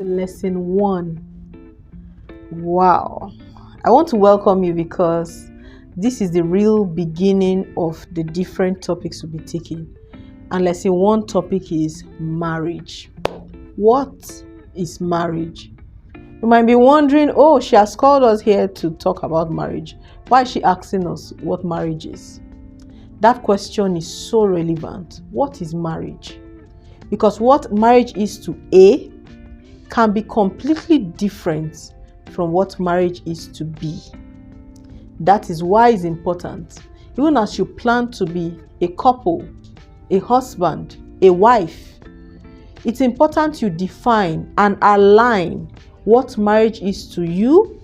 to lesson 1. Wow. I want to welcome you because this is the real beginning of the different topics we'll be taking. And lesson 1 topic is marriage. What is marriage? You might be wondering, oh, she has called us here to talk about marriage. Why is she asking us what marriage is? That question is so relevant. What is marriage? Because what marriage is to A can be completely different from what marriage is to B. That is why it's important. Even as you plan to be a couple, a husband, a wife, it's important you define and align what marriage is to you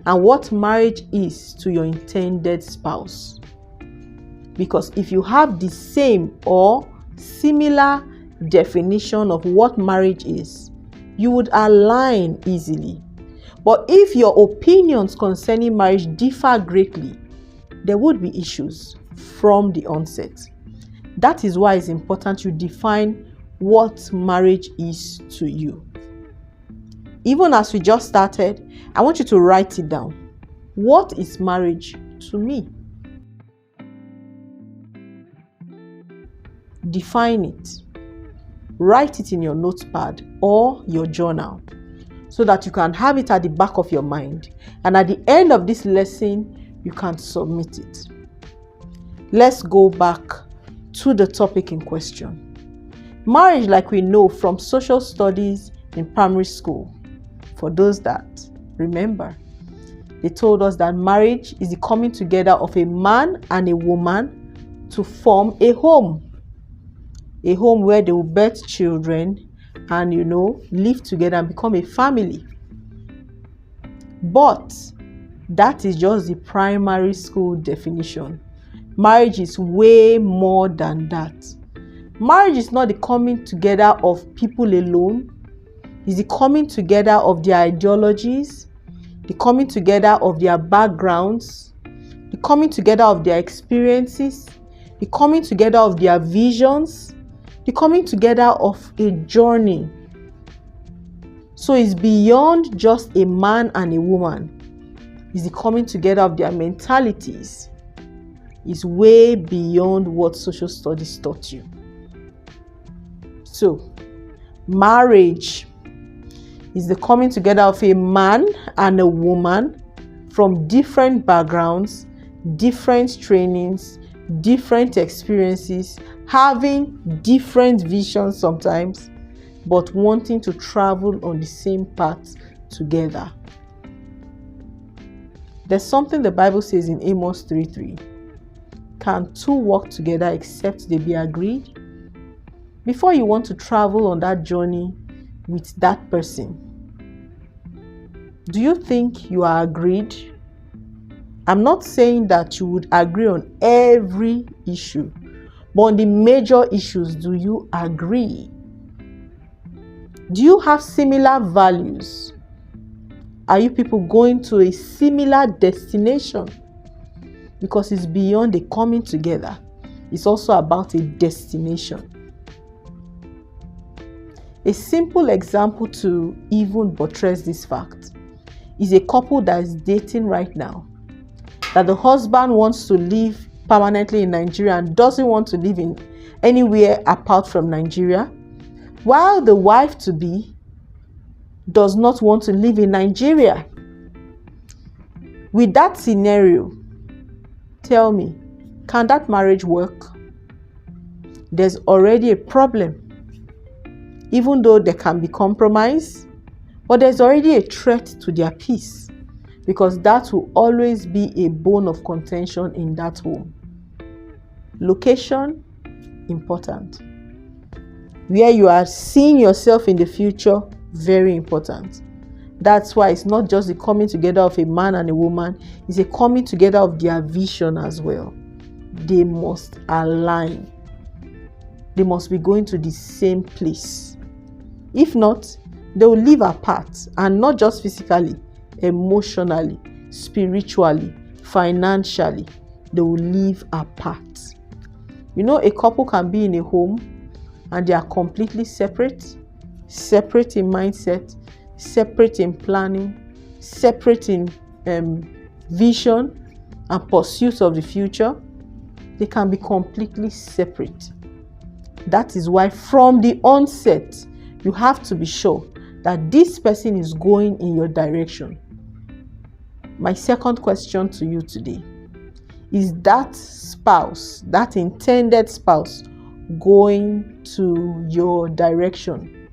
and what marriage is to your intended spouse. Because if you have the same or similar definition of what marriage is, you would align easily. But if your opinions concerning marriage differ greatly, there would be issues from the onset. That is why it's important you define what marriage is to you. Even as we just started, I want you to write it down. What is marriage to me? Define it. Write it in your notepad or your journal so that you can have it at the back of your mind. And at the end of this lesson, you can submit it. Let's go back to the topic in question. Marriage, like we know from social studies in primary school, for those that remember, they told us that marriage is the coming together of a man and a woman to form a home. A home where they will birth children and, live together and become a family. But that is just the primary school definition. Marriage is way more than that. Marriage is not the coming together of people alone. It's the coming together of their ideologies, the coming together of their backgrounds, the coming together of their experiences, the coming together of their visions, the coming together of a journey. So it's beyond just a man and a woman. It's the coming together of their mentalities. It's way beyond what social studies taught you. So, marriage is the coming together of a man and a woman from different backgrounds, different trainings, different experiences, having different visions sometimes, but wanting to travel on the same path together. There's something the Bible says in Amos 3:3. Can two walk together except they be agreed? Before you want to travel on that journey with that person, do you think you are agreed? I'm not saying that you would agree on every issue, but on the major issues, do you agree? Do you have similar values? Are you people going to a similar destination? Because it's beyond the coming together. It's also about a destination. A simple example to even buttress this fact is a couple that is dating right now, that the husband wants to live permanently in Nigeria and doesn't want to live in anywhere apart from Nigeria, while the wife-to-be does not want to live in Nigeria. With that scenario, tell me, can that marriage work? There's already a problem. Even though there can be compromise, but there's already a threat to their peace, because that will always be a bone of contention in that home. Location, important. Where you are seeing yourself in the future, very important. That's why it's not just the coming together of a man and a woman, it's a coming together of their vision as well. They must align. They must be going to the same place. If not, they will live apart, and not just physically, emotionally, spiritually, financially. They will live apart. A couple can be in a home and they are completely separate in mindset, separate in planning, separate in vision and pursuit of the future. They can be completely separate. That is why from the onset, you have to be sure that this person is going in your direction. My second question to you today: is that spouse, that intended spouse, going to your direction?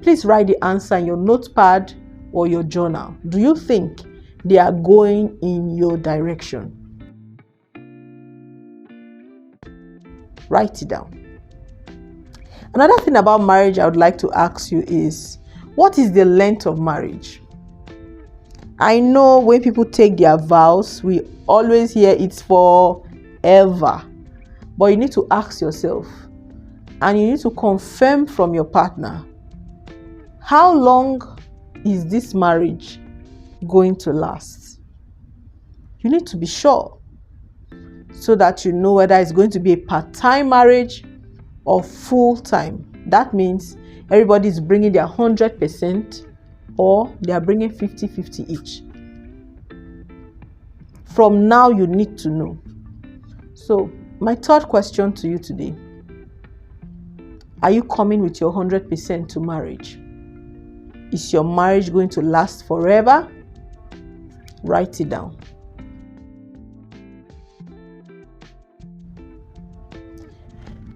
Please write the answer in your notepad or your journal. Do you think they are going in your direction? Write it down. Another thing about marriage I would like to ask you is, what is the length of marriage? I know when people take their vows, we always hear it's forever. But you need to ask yourself, and you need to confirm from your partner, how long is this marriage going to last? You need to be sure, so that you know whether it's going to be a part-time marriage or full-time. That means everybody is bringing their 100% or they are bringing 50-50 each. From now, you need to know. So, my third question to you today: are you coming with your 100% to marriage? Is your marriage going to last forever? Write it down.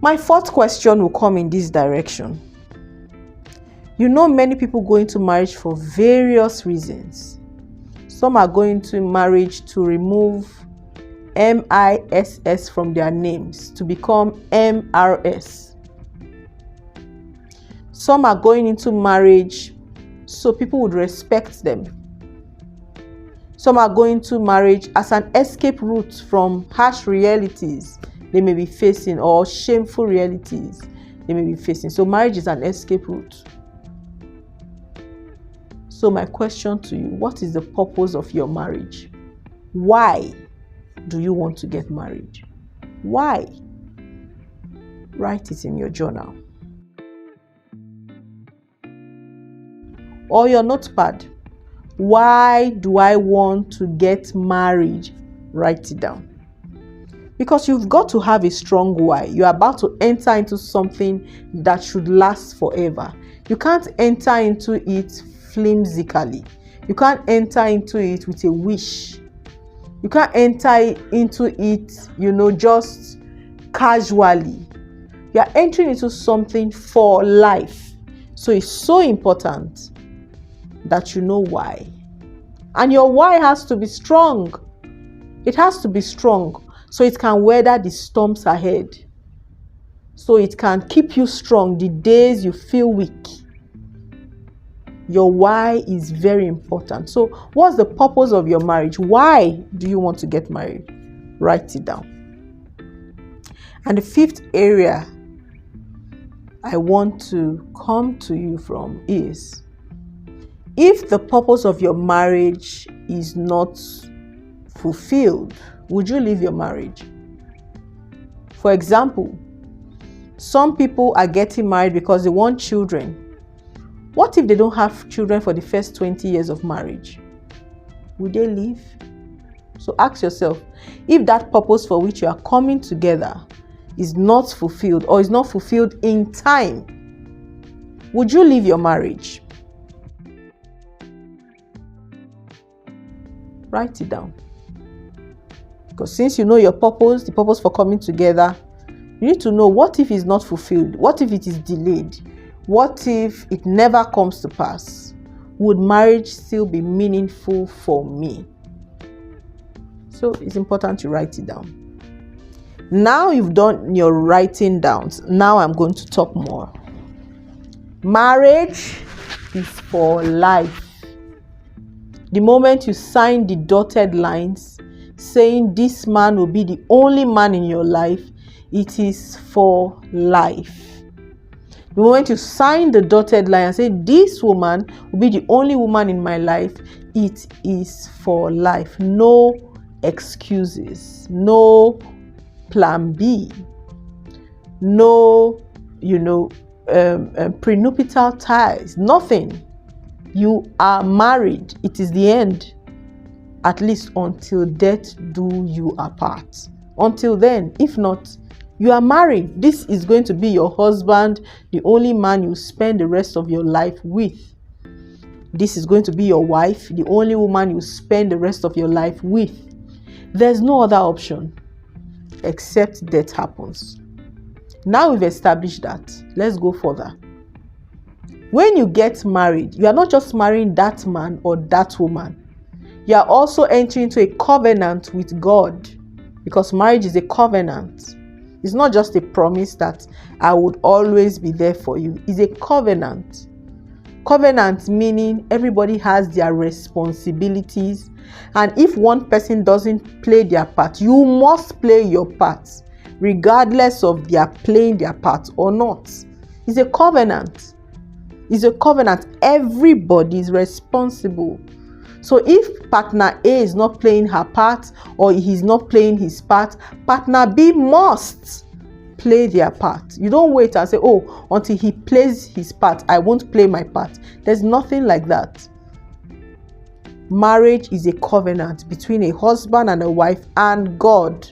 My fourth question will come in this direction. You know, many people go into marriage for various reasons. Some are going to marriage to remove MISS from their names to become MRS. Some are going into marriage so people would respect them. Some are going to marriage as an escape route from harsh realities they may be facing, or shameful realities they may be facing. So marriage is an escape route. So my question to you: what is the purpose of your marriage? Why do you want to get married? Why? Write it in your journal or your notepad. Why do I want to get married? Write it down. Because you've got to have a strong why. You're about to enter into something that should last forever. You can't enter into it flimsically. You can't enter into it with a wish. You can't enter into it, just casually. You are entering into something for life. So it's so important that you know why. And your why has to be strong. It has to be strong so it can weather the storms ahead. So it can keep you strong the days you feel weak. Your why is very important. So what's the purpose of your marriage? Why do you want to get married? Write it down. And the fifth area I want to come to you from is, if the purpose of your marriage is not fulfilled, would you leave your marriage? For example, some people are getting married because they want children. What if they don't have children for the first 20 years of marriage? Would they leave? So ask yourself, if that purpose for which you are coming together is not fulfilled, or is not fulfilled in time, would you leave your marriage? Write it down. Because since you know your purpose, the purpose for coming together, you need to know, what if it's not fulfilled? What if it is delayed? What if it never comes to pass? Would marriage still be meaningful for me? So it's important to write it down. Now you've done your writing downs. Now I'm going to talk more. Marriage is for life. The moment you sign the dotted lines saying this man will be the only man in your life, it is for life. The moment you sign the dotted line and say this woman will be the only woman in my life, it is for life. No excuses, no plan B, no prenuptial ties, nothing. You are married. It is the end. At least until death do you apart. Until then, if not, you are married. This is going to be your husband, the only man you spend the rest of your life with. This is going to be your wife, the only woman you spend the rest of your life with. There's no other option except death happens. Now we've established that. Let's go further. When you get married, you are not just marrying that man or that woman. You are also entering into a covenant with God, because marriage is a covenant. It's not just a promise that I would always be there for you. It's a covenant. Covenant meaning everybody has their responsibilities, and if one person doesn't play their part, you must play your part, regardless of their playing their part or not. It's a covenant. It's a covenant. Everybody is responsible. So if partner A is not playing her part, or he's not playing his part, partner B must play their part. You don't wait and say, oh, until he plays his part, I won't play my part. There's nothing like that. Marriage is a covenant between a husband and a wife and God.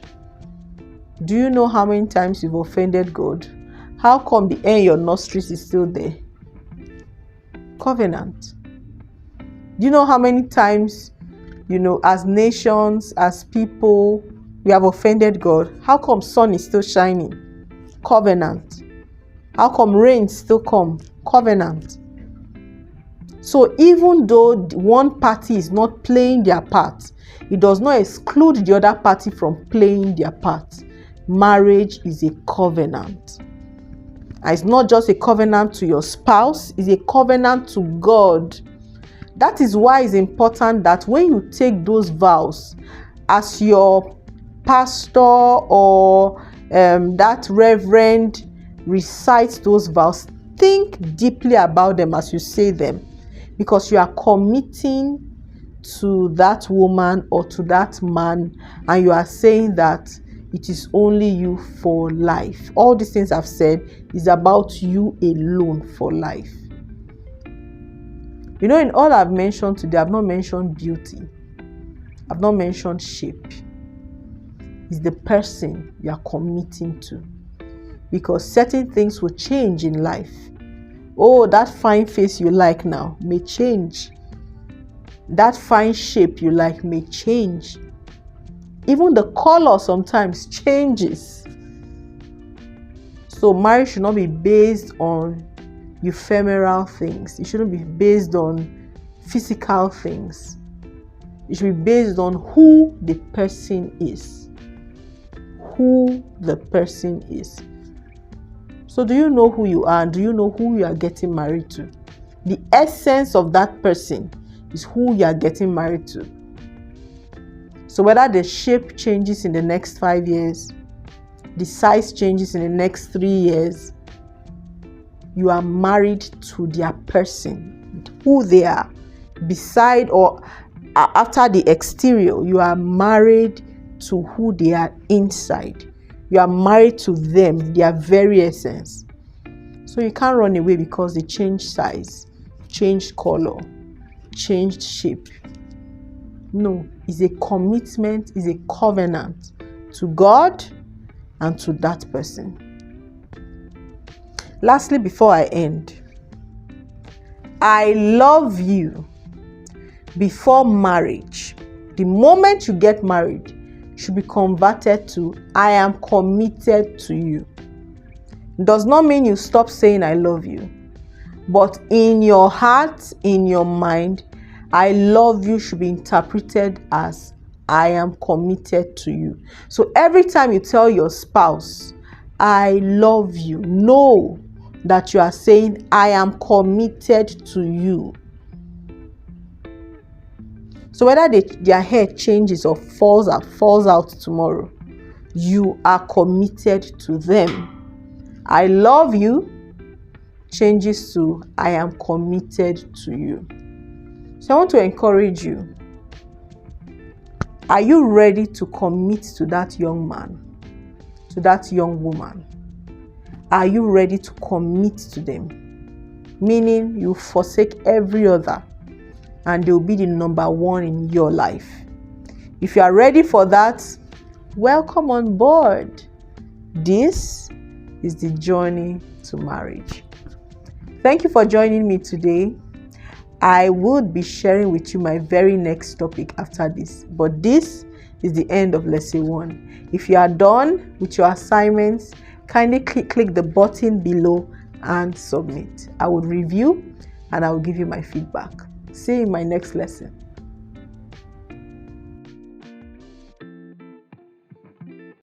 Do you know how many times you've offended God? How come the air in your nostrils is still there? Covenant. Do you know how many times, as nations, as people, we have offended God? How come sun is still shining? Covenant. How come rain still come? Covenant. So even though one party is not playing their part, it does not exclude the other party from playing their part. Marriage is a covenant. And it's not just a covenant to your spouse, it's a covenant to God. That is why it's important that when you take those vows, as your pastor or that reverend recites those vows, think deeply about them as you say them, because you are committing to that woman or to that man, and you are saying that it is only you for life. All these things I've said is about you alone for life. In all I've mentioned today, I've not mentioned beauty. I've not mentioned shape. It's the person you are committing to. Because certain things will change in life. Oh, that fine face you like now may change. That fine shape you like may change. Even the color sometimes changes. So marriage should not be based on ephemeral things. It shouldn't be based on physical things. It should be based on who the person is. Who the person is. So do you know who you are, and do you know who you are getting married to? The essence of that person is who you are getting married to. So whether the shape changes in the next 5 years, the size changes in the next 3 years, you are married to their person, who they are. Beside or after the exterior, you are married to who they are inside. You are married to them, their very essence. So you can't run away because they change size, changed color, changed shape. No, it's a commitment, it's a covenant to God and to that person. Lastly, before I end, I love you before marriage. The moment you get married should be converted to I am committed to you. It does not mean you stop saying I love you, but in your heart, in your mind, I love you should be interpreted as I am committed to you. So every time you tell your spouse I love you, know that you are saying I am committed to you. So whether their hair changes or falls out tomorrow, you are committed to them. I love you changes to I am committed to you. So I want to encourage you. Are you ready to commit to that young man, to that young woman? Are you ready to commit to them? Meaning you forsake every other and they'll be the number one in your life. If you are ready for that, welcome on board. This is the journey to marriage. Thank you for joining me today. I would be sharing with you my very next topic after this, but this is the end of lesson 1. If you are done with your assignments, kindly click the button below and submit. I will review and I will give you my feedback. See you in my next lesson.